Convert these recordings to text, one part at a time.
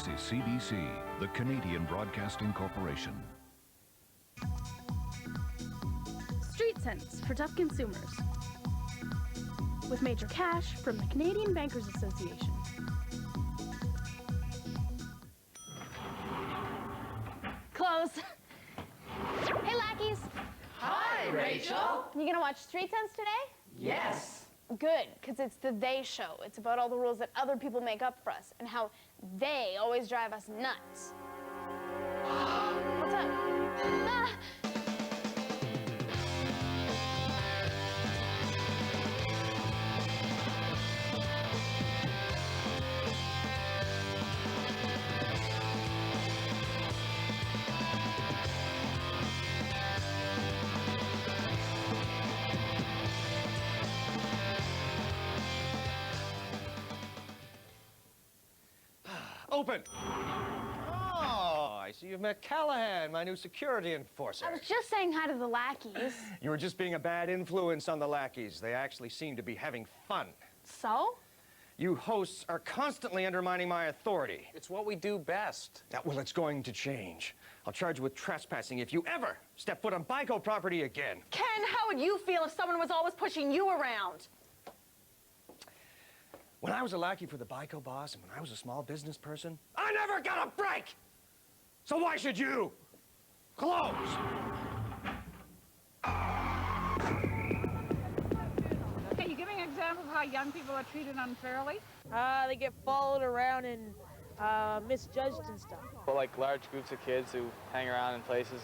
This is CBC, the Canadian Broadcasting Corporation. Street Sense for tough consumers. With Major Cash from the Canadian Bankers Association. Close. Hey, lackeys. Hi, Rachel. You gonna watch Street Sense today? Yes. Good, because it's the They Show. It's about all the rules that other people make up for us and how they always drive us nuts. What's up? Ah! Open! Oh, I see you've met Callahan, my new security enforcer. I was just saying hi to the lackeys. You were just being a bad influence on the lackeys. They actually seem to be having fun. So? You hosts are constantly undermining my authority. It's what we do best. Well, it's going to change. I'll charge you with trespassing if you ever step foot on BICO property again. Ken, how would you feel if someone was always pushing you around? When I was a lackey for the BICO boss and when I was a small business person, I never got a break! So why should you? Close! Can you give me an example of how young people are treated unfairly? They get followed around and misjudged and stuff. But like large groups of kids who hang around in places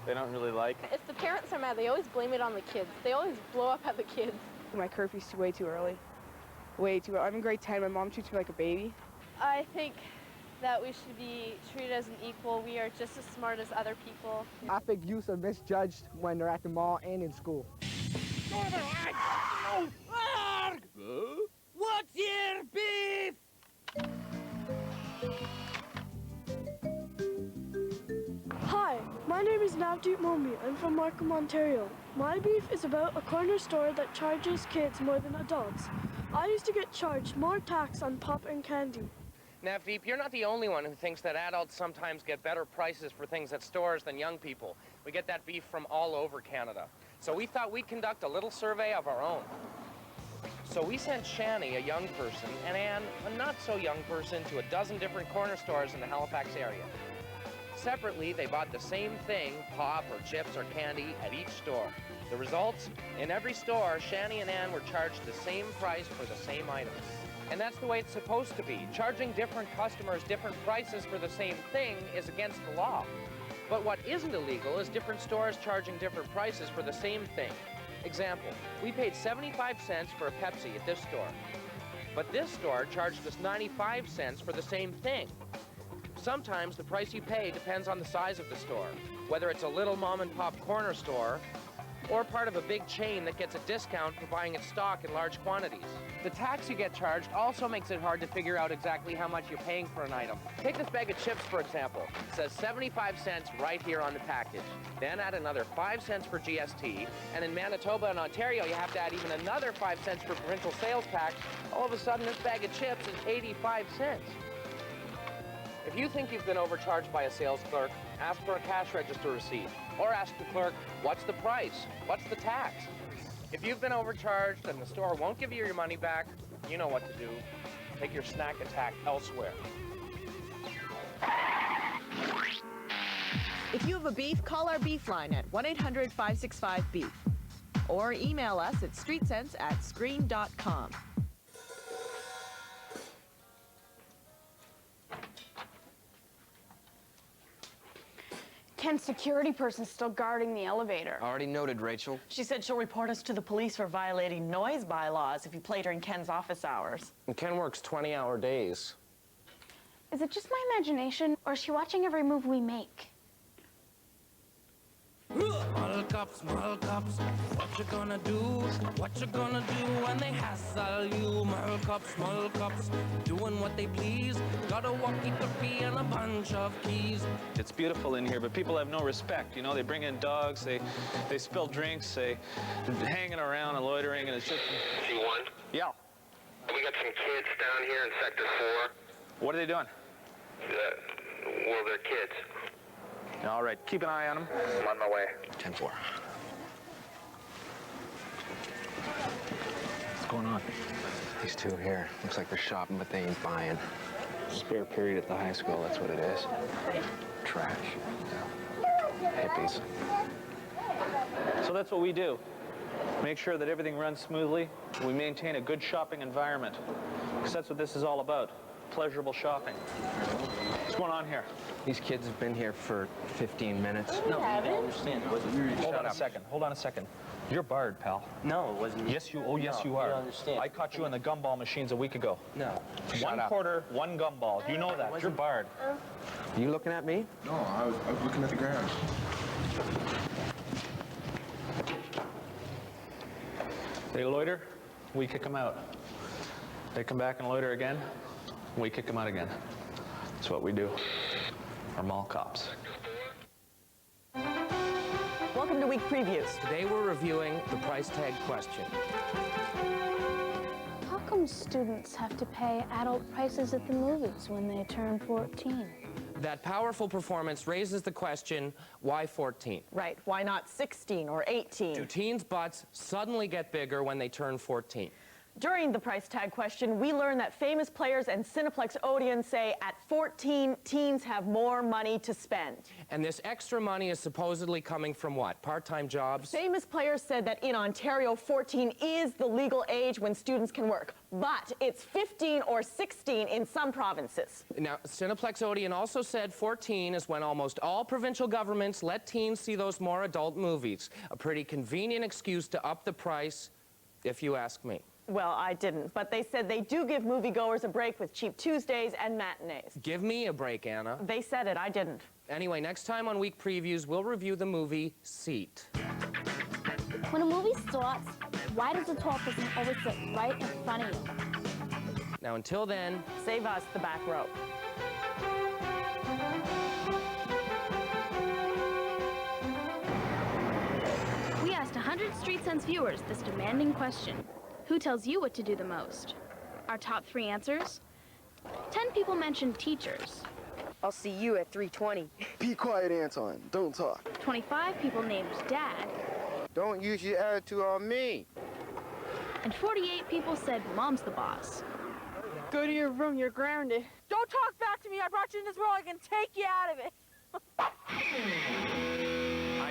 they don't really like. If the parents are mad, they always blame it on the kids. They always blow up at the kids. My curfew's way too early. Way too early. I'm in grade 10. My mom treats me like a baby. I think that we should be treated as an equal. We are just as smart as other people. I think youths are misjudged when they're at the mall and in school. What's your beef? Hi, my name is Navdeep Momi. I'm from Markham, Ontario. My beef is about a corner store that charges kids more than adults. I used to get charged more tax on pop and candy. Navdeep, you're not the only one who thinks that adults sometimes get better prices for things at stores than young people. We get that beef from all over Canada. So we thought we'd conduct a little survey of our own. So we sent Shani, a young person, and Anne, a not-so-young person, to a dozen different corner stores in the Halifax area. Separately, they bought the same thing, pop or chips or candy, at each store. The results? In every store, Shani and Anne were charged the same price for the same items. And that's the way it's supposed to be. Charging different customers different prices for the same thing is against the law. But what isn't illegal is different stores charging different prices for the same thing. Example, we paid 75 cents for a Pepsi at this store. But this store charged us 95 cents for the same thing. Sometimes the price you pay depends on the size of the store, whether it's a little mom-and-pop corner store or part of a big chain that gets a discount for buying its stock in large quantities. The tax you get charged also makes it hard to figure out exactly how much you're paying for an item. Take this bag of chips, for example. It says 75 cents right here on the package. Then add another 5 cents for GST, and in Manitoba and Ontario, you have to add even another 5 cents for provincial sales tax. All of a sudden, this bag of chips is 85 cents. If you think you've been overcharged by a sales clerk, ask for a cash register receipt. Or ask the clerk, what's the price? What's the tax? If you've been overcharged and the store won't give you your money back, you know what to do. Take your snack attack elsewhere. If you have a beef, call our beef line at 1-800-565-BEEF. Or email us at streetsense@screen.com. Ken's security person's still guarding the elevator. Already noted, Rachel. She said she'll report us to the police for violating noise bylaws if you play during Ken's office hours. And Ken works 20-hour days. Is it just my imagination, or is she watching every move we make? Mall cops, what you gonna do? What you gonna do when they hassle you? Mall cops, doing what they please. Got a walkie-talkie and a bunch of keys. It's beautiful in here, but people have no respect. You know, they bring in dogs, they spill drinks, they're hanging around and loitering, and it's just... C1? Yeah. We got some kids down here in Sector 4. What are they doing? Well, they're kids. All right, keep an eye on them. I'm on my way. 10-4. What's going on? These two here. Looks like they're shopping, but they ain't buying. Spare period at the high school, that's what it is. Trash. Hippies. So that's what we do. Make sure that everything runs smoothly. We maintain a good shopping environment. Because that's what this is all about. Pleasurable shopping. What's going on here? These kids have been here for 15 minutes. No, I don't understand. Hold on a second. Hold on a second. You're barred, pal. No, it wasn't. Yes, you. Oh, yes, you are. You don't understand. I caught you in the gumball machines a week ago. No. One quarter, one gumball. You know that. You're barred. You looking at me? No, I was looking at the ground. They loiter, we kick them out. They come back and loiter again, we kick them out again. That's what we do. We're mall cops. Welcome to Week Previews. Today we're reviewing the price tag question. How come students have to pay adult prices at the movies when they turn 14? That powerful performance raises the question, why 14? Right, why not 16 or 18? Do teens' butts suddenly get bigger when they turn 14? During the price tag question, we learned that famous players and Cineplex Odeon say at 14, teens have more money to spend. And this extra money is supposedly coming from what? Part-time jobs? Famous players said that in Ontario, 14 is the legal age when students can work, but it's 15 or 16 in some provinces. Now, Cineplex Odeon also said 14 is when almost all provincial governments let teens see those more adult movies. A pretty convenient excuse to up the price, if you ask me. Well, I didn't, but they said they do give moviegoers a break with cheap Tuesdays and matinees. Give me a break, Anna. They said it, I didn't. Anyway, next time on Week Previews, we'll review the movie Seat. When a movie starts, why does the tall person always sit right in front of you? Now, until then, save us the back row. We asked 100 Street Sense viewers this demanding question. Who tells you what to do the most? Our top 3 answers? 10 people mentioned teachers. I'll see you at 3:20. Be quiet, Anton. Don't talk. 25 people named dad. Don't use your attitude on me. And 48 people said mom's the boss. Go to your room, you're grounded. Don't talk back to me, I brought you in this world, I can take you out of it. I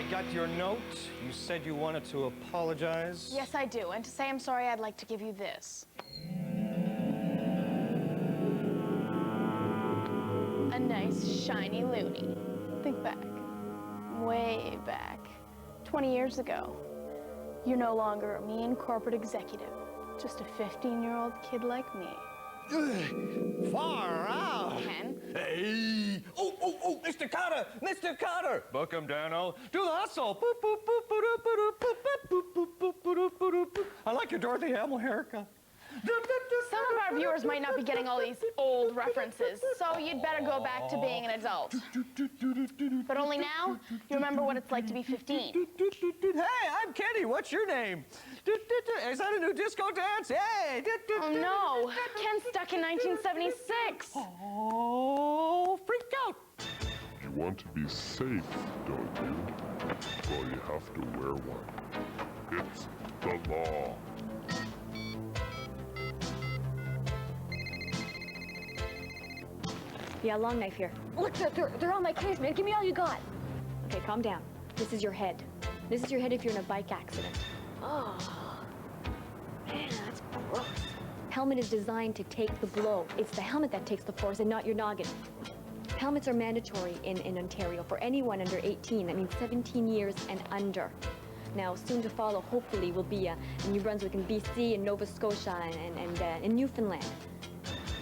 got your note. You said you wanted to apologize. Yes, I do. And to say I'm sorry, I'd like to give you this. A nice, shiny loonie. Think back. Way back. 20 years ago. You're no longer a mean corporate executive. Just a 15-year-old kid like me. Far out. Ken? Hey! Oh, Mr. Carter! Mr. Carter! Book him, Dano. Do the hustle. Boop, boop, boop, boop, boop, boop, boop, boop, boop, boop, boop, boop. I like your Dorothy Hamill haircut. Some of our viewers might not be getting all these old references, so you'd better go back to being an adult. But only now, you remember what it's like to be 15. Hey, I'm Kenny. What's your name? Is that a new disco dance? Hey! Oh no, Ken's stuck in 1976. Oh, freaked out. You want to be safe, don't you? Well, you have to wear one. It's the law. Yeah, long knife here. Look, they're on my case, man. Give me all you got. Okay, calm down. This is your head. This is your head if you're in a bike accident. Oh, man, that's gross. Helmet is designed to take the blow. It's the helmet that takes the force and not your noggin. Helmets are mandatory in Ontario for anyone under 18. That means 17 years and under. Now, soon to follow, hopefully, will be in New Brunswick and BC and Nova Scotia and in Newfoundland.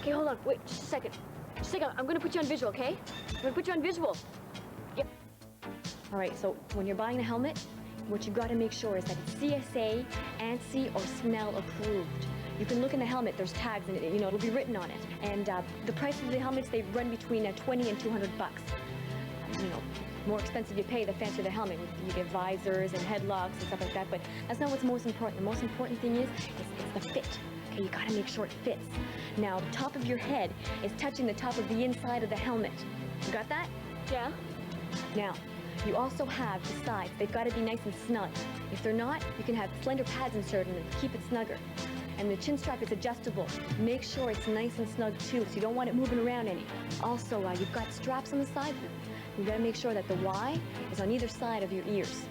Okay, hold on. Wait, just a second. Just a second. I'm going to put you on visual, okay? I'm going to put you on visual. Yep. All right, so when you're buying a helmet, what you've got to make sure is that it's CSA, ANSI, or SMEL approved. You can look in the helmet, there's tags, and it'll be written on it. And the prices of the helmets, they run between $20 and $200. More expensive you pay, the fancier the helmet. You get visors and headlocks and stuff like that, but that's not what's most important. The most important thing is the fit. Okay, Okay, you gotta make sure it fits. Now, the top of your head is touching the top of the inside of the helmet. You got that? Yeah. Now, you also have the sides. They've got to be nice and snug. If they're not, you can have slender pads inserted in them to keep it snugger. And the chin strap is adjustable. Make sure it's nice and snug too, so you don't want it moving around any. Also, you've got straps on the sides. You gotta make sure that the Y is on either side of your ears.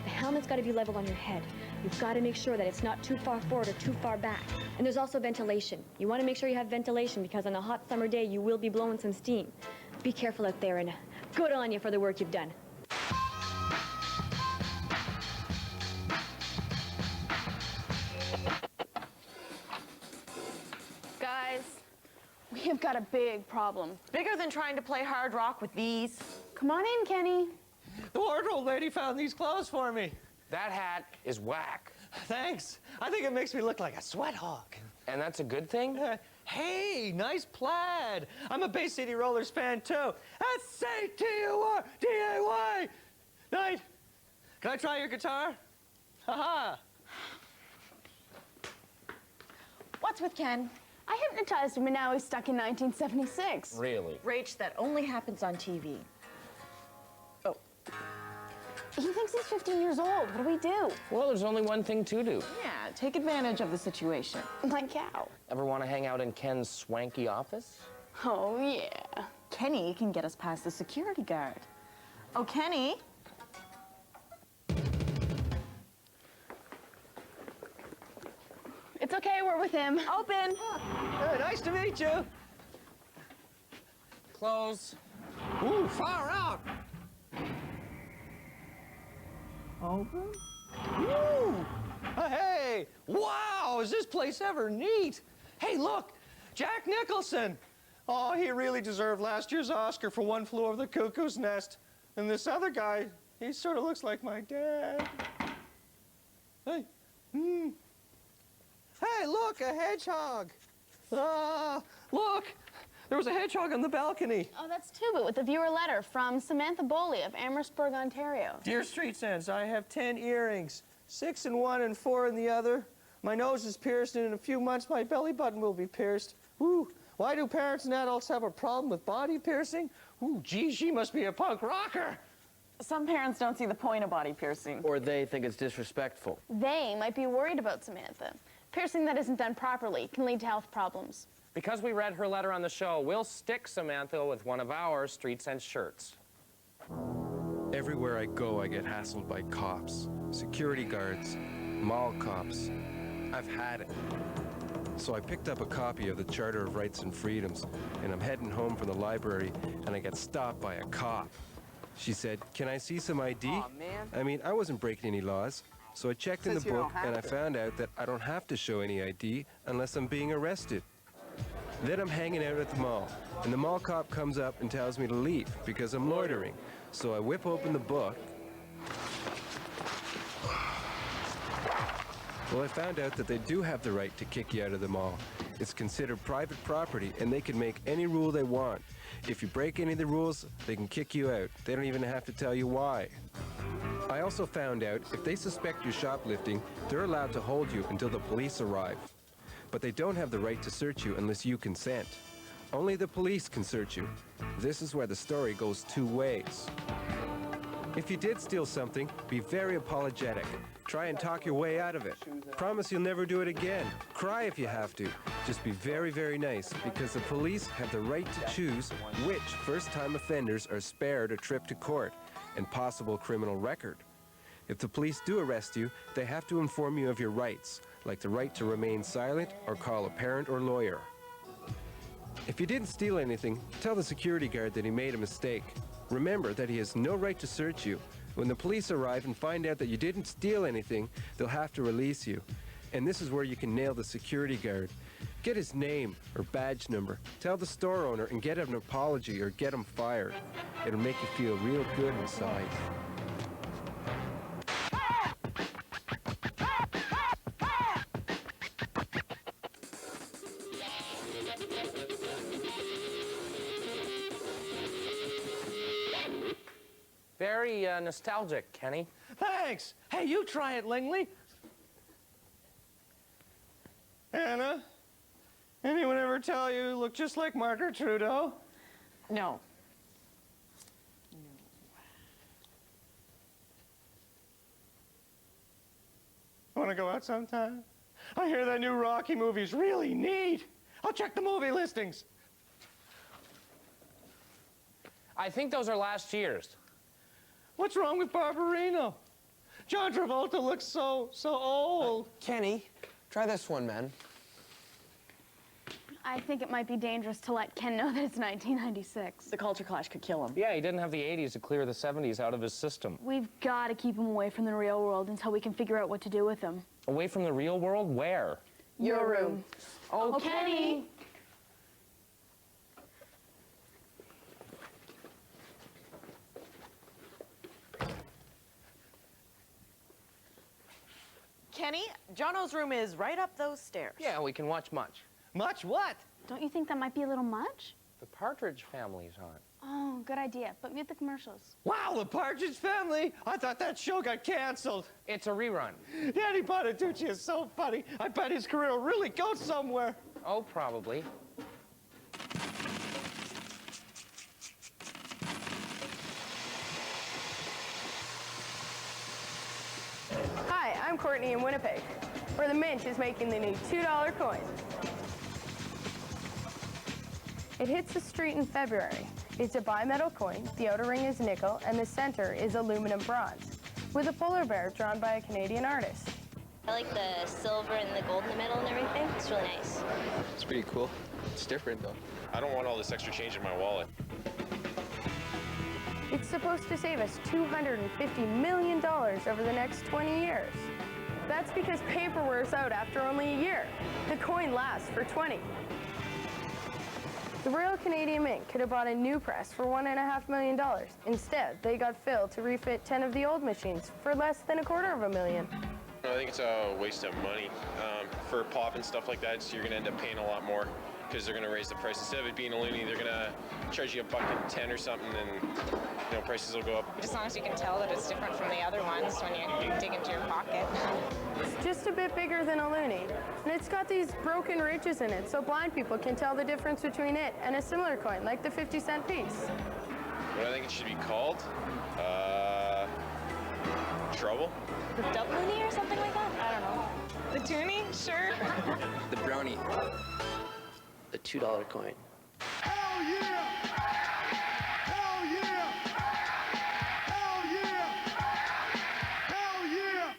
The helmet's gotta be level on your head. You've gotta make sure that it's not too far forward or too far back. And there's also ventilation. You wanna make sure you have ventilation because on a hot summer day, you will be blowing some steam. Be careful out there, and good on you for the work you've done. Guys, we have got a big problem. Bigger than trying to play hard rock with these. Come on in, Kenny. The wardrobe lady found these clothes for me. That hat is whack. Thanks. I think it makes me look like a sweat hog. And that's a good thing? Hey, nice plaid. I'm a Bay City Rollers fan, too. S-A-T-U-R-D-A-Y. Night. Can I try your guitar? Ha-ha. What's with Ken? I hypnotized him and now he's stuck in 1976. Really? Rach, that only happens on TV. Oh. He thinks he's 15 years old. What do we do? Well, there's only one thing to do. Yeah, take advantage of the situation. Like how? Ever want to hang out in Ken's swanky office? Oh, yeah. Kenny can get us past the security guard. Oh, Kenny? It's okay, we're with him. Open. Hey, nice to meet you. Close. Ooh, far out. Open. Ooh. Hey, wow, is this place ever neat? Hey, look, Jack Nicholson. Oh, he really deserved last year's Oscar for One Flew Over the Cuckoo's Nest. And this other guy, he sort of looks like my dad. Hey, Hey, look, a hedgehog. Look, there was a hedgehog on the balcony. Oh, that's two, but with a viewer letter from Samantha Boley of Amherstburg, Ontario. Dear Street Sense, I have 10 earrings, 6 in one and 4 in the other. My nose is pierced, and in a few months, my belly button will be pierced. Woo! Why do parents and adults have a problem with body piercing? Ooh, gee, she must be a punk rocker. Some parents don't see the point of body piercing. Or they think it's disrespectful. They might be worried about Samantha. Piercing that isn't done properly can lead to health problems. Because we read her letter on the show, we'll stick Samantha with one of our Street Sense shirts. Everywhere I go, I get hassled by cops, security guards, mall cops. I've had it. So I picked up a copy of the Charter of Rights and Freedoms, and I'm heading home from the library, and I get stopped by a cop. She said, "Can I see some ID?" Aw, man. I mean, I wasn't breaking any laws. So I checked in the book, and I found out that I don't have to show any ID unless I'm being arrested. Then I'm hanging out at the mall, and the mall cop comes up and tells me to leave because I'm loitering. So I whip open the book. Well, I found out that they do have the right to kick you out of the mall. It's considered private property, and they can make any rule they want. If you break any of the rules, they can kick you out. They don't even have to tell you why. I also found out if they suspect you shoplifting, they're allowed to hold you until the police arrive. But they don't have the right to search you unless you consent. Only the police can search you. This is where the story goes two ways. If you did steal something, be very apologetic. Try and talk your way out of it. Promise you'll never do it again. Cry if you have to. Just be very, very nice, because the police have the right to choose which first-time offenders are spared a trip to court and possible criminal record. If the police do arrest you, they have to inform you of your rights, like the right to remain silent or call a parent or lawyer. If you didn't steal anything, tell the security guard that he made a mistake. Remember that he has no right to search you. When the police arrive and find out that you didn't steal anything, they'll have to release you. And this is where you can nail the security guard. Get his name or badge number. Tell the store owner and get him an apology or get him fired. It'll make you feel real good inside. Very nostalgic, Kenny. Thanks. Hey, you try it, Lingley. Hannah, anyone ever tell you you look just like Margaret Trudeau? No. Want to go out sometime? I hear that new Rocky movie's really neat. I'll check the movie listings. I think those are last year's. What's wrong with Barbarino? John Travolta looks so old. Kenny, try this one, man. I think it might be dangerous to let Ken know that it's 1996. The culture clash could kill him. Yeah, he didn't have the 80s to clear the 70s out of his system. We've got to keep him away from the real world until we can figure out what to do with him. Away from the real world? Where? Your room. Oh, Kenny! Kenny, Jono's room is right up those stairs. Yeah, we can watch Much. Much what? Don't you think that might be a little much? The Partridge Family's on. Oh, good idea. But mute the commercials. Wow, the Partridge Family! I thought that show got canceled. It's a rerun. Danny Bonaducci is so funny. I bet his career will really go somewhere. Oh, probably. Hi, I'm Courtney in Winnipeg, where the Mint is making the new $2 coin. It hits the street in February. It's a bimetal coin, the outer ring is nickel, and the center is aluminum bronze, with a polar bear drawn by a Canadian artist. I like the silver and the gold in the middle and everything. It's really nice. It's pretty cool. It's different, though. I don't want all this extra change in my wallet. It's supposed to save us $250 million over the next 20 years. That's because paper wears out after only a year. The coin lasts for 20. The Royal Canadian Mint could have bought a new press for $1.5 million. Instead, they got Phil to refit 10 of the old machines for less than $250,000. I think it's a waste of money. For pop and stuff like that, so you're going to end up paying a lot more because they're going to raise the price. Instead of it being a loonie, they're going to charge you $1.10 or something, and prices will go up. As long as you can tell that it's different from the other ones when you dig into your pocket. It's just a bit bigger than a loonie, and it's got these broken ridges in it, so blind people can tell the difference between it and a similar coin, like the 50-cent piece. What I think it should be called? Trouble? The double loonie or something like that? I don't know. The toonie? Sure. The brownie. The $2 coin. Hell yeah! Hell yeah! Hell yeah! Hell yeah!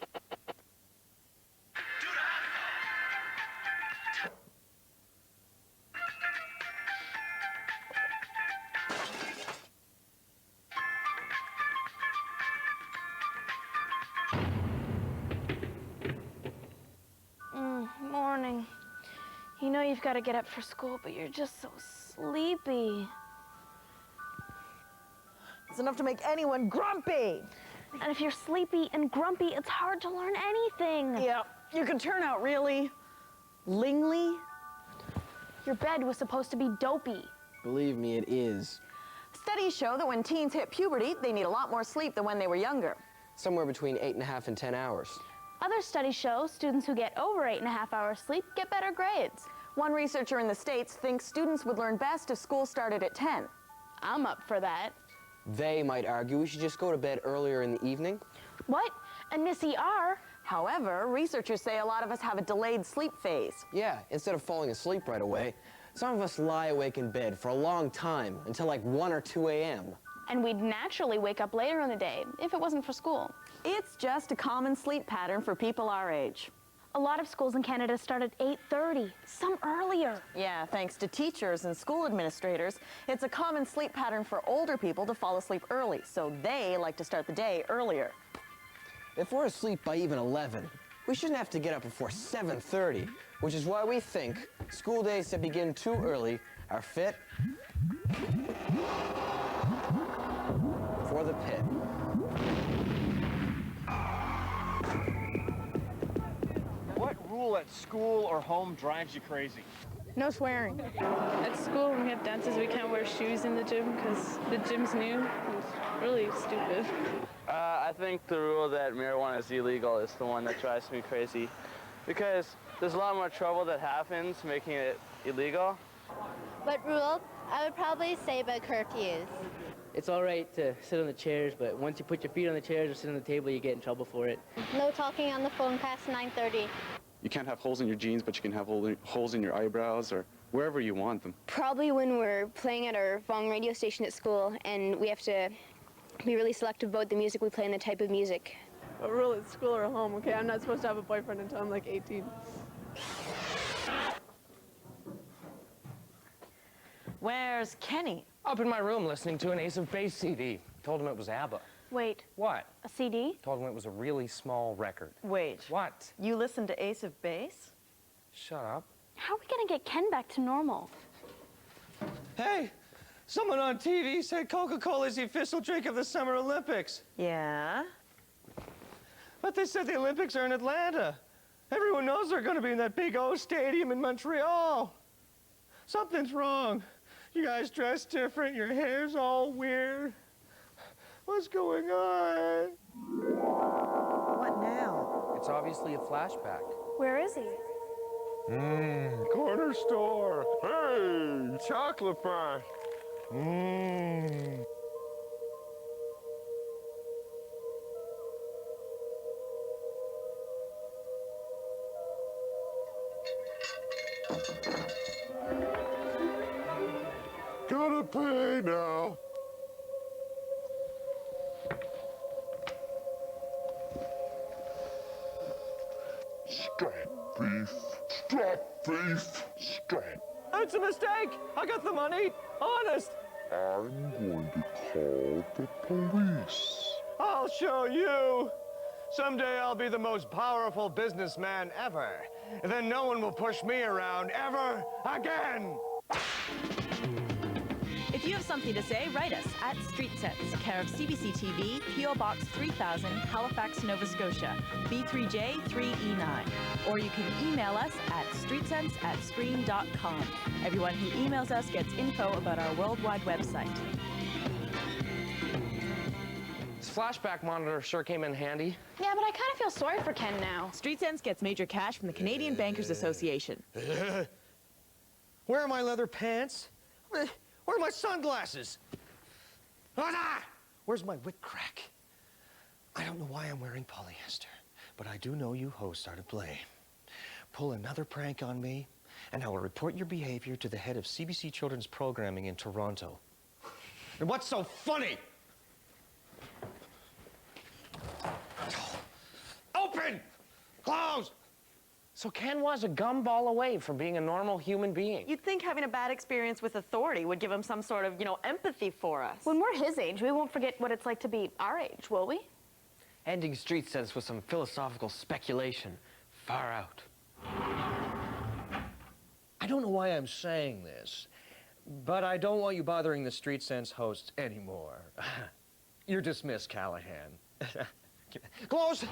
Morning. You know you've got to get up for school, but you're just so sleepy. It's enough to make anyone grumpy. And if you're sleepy and grumpy, it's hard to learn anything. Yeah, you can turn out really lingly. Your bed was supposed to be dopey. Believe me, it is. Studies show that when teens hit puberty, they need a lot more sleep than when they were younger. Somewhere between 8.5 and 10 hours. Other studies show students who get over 8.5 hours sleep get better grades. One researcher in the States thinks students would learn best if school started at 10. I'm up for that. They might argue we should just go to bed earlier in the evening. What? And Miss ER? However, researchers say a lot of us have a delayed sleep phase. Yeah, instead of falling asleep right away, some of us lie awake in bed for a long time, until like 1 or 2 a.m. And we'd naturally wake up later in the day if it wasn't for school. It's just a common sleep pattern for people our age. A lot of schools in Canada start at 8:30, some earlier. Yeah, thanks to teachers and school administrators, it's a common sleep pattern for older people to fall asleep early, so they like to start the day earlier. If we're asleep by even 11, we shouldn't have to get up before 7:30, which is why we think school days that begin too early are fit for the pit. What rule at school or home drives you crazy? No swearing. At school, when we have dances, we can't wear shoes in the gym because the gym's new. It's really stupid. I think the rule that marijuana is illegal is the one that drives me crazy. Because There's a lot more trouble that happens making it illegal. What rule? I would probably say about curfews. It's all right to sit on the chairs, but once you put your feet on the chairs or sit on the table, you get in trouble for it. No talking on the phone past 9:30. You can't have holes in your jeans, but you can have holes in your eyebrows or wherever you want them. Probably when we're playing at our Vong radio station at school and we have to be really selective about the music we play and the type of music. A rule at school or home, okay? I'm not supposed to have a boyfriend until I'm like 18. Where's Kenny? Up in my room listening to an Ace of Base CD. Told him it was ABBA. Wait, What? a CD? Told him it was a really small record. Wait. What? You listen to Ace of Base? Shut up. How are we gonna get Ken back to normal? Hey, someone on TV said Coca-Cola is the official drink of the Summer Olympics. Yeah? But they said the Olympics are in Atlanta. Everyone knows they're going to be in that big O stadium in Montreal. Something's wrong. You guys dress different, your hair's all weird. What's going on? What now? It's obviously a flashback. Where is he? Corner store. Hey, chocolate bar. Gotta pay now. Stop, thief. Stop, thief. Stop. It's a mistake. I got the money. Honest. I'm going to call the police. I'll show you. Someday I'll be the most powerful businessman ever. And then no one will push me around ever again. If you have something to say, write us at Street Sense, care of CBC TV, P.O. Box 3000, Halifax, Nova Scotia, B3J 3E9. Or you can email us at streetsense@screen.com. Everyone who emails us gets info about our worldwide website. This flashback monitor sure came in handy. Yeah, but I kind of feel sorry for Ken now. Street Sense gets major cash from the Canadian Bankers Association. Where are my leather pants? Where are my sunglasses? Where's my wit crack? I don't know why I'm wearing polyester, but I do know you hosts are to blame. Pull another prank on me, and I will report your behavior to the head of CBC Children's Programming in Toronto. And what's so funny? Open! Close! So Ken was a gumball away from being a normal human being. You'd think having a bad experience with authority would give him some sort of, empathy for us. When we're his age, we won't forget what it's like to be our age, will we? Ending Street Sense with some philosophical speculation. Far out. I don't know why I'm saying this, but I don't want you bothering the Street Sense hosts anymore. You're dismissed, Callahan. Close!